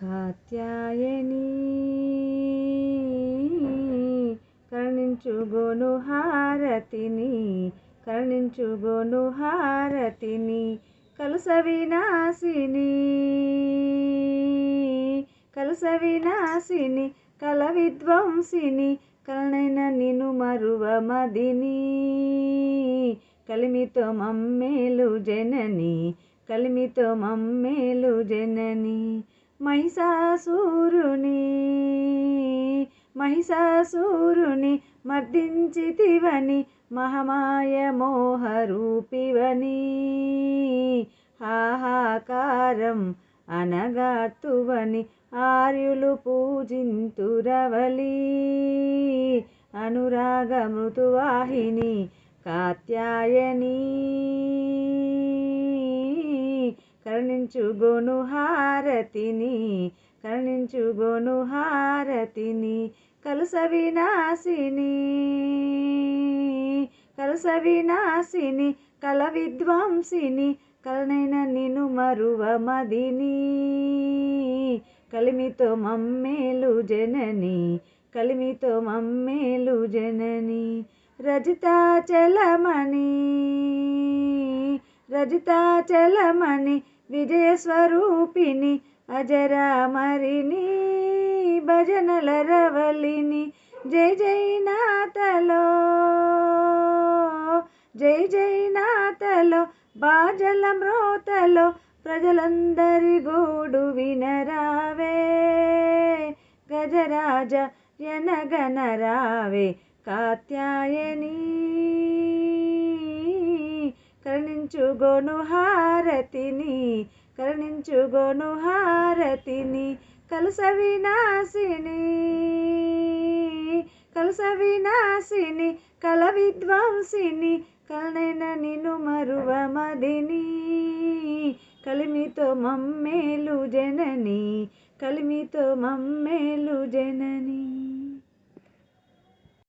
కాత్యాయని కరుణించుగోను హారతిని కరుణించుగోను హారతిని కలుష వినాశిని కల విధ్వంసిని కలనైన నిన్ను మరువ మదిని కలిమితో మమ్మేలు జనని కలిమితో మమ్మేలు జనని మహిషాసురుని మర్దించితివని మహమాయ మోహరూపివని హాహాకారం అనగార్తువని ఆర్యులు పూజింతురవలి అనురాగ మృతువాహిని కాత్యాయని కరుణించుగోను హారతిని కరుణించుగోను హారతిని కలుష వినాశిని కల విధ్వంసిని కలనైన నిన్ను మరువ మదిని కలిమితో మమ్మేలు జనని కలిమితో మమ్మేలు జనని రజితాచలమణి విజయస్వరూపిణి అజరామరిని భజనల రవలిని జై జైనాథలో బాజల మ్రోతలో ప్రజలందరి గోడు వినరావే గజరాజ యనగనరావే కాత్యాయని కరుణించుగోను హారతిని కరుణించుగోను హారతిని కలుష వినాశిని కల విధ్వంసిని కలనైన నిన్ను మరువ మదిని కలిమితో మమ్మేలు జనని కలిమితో మమ్మేలు జనని.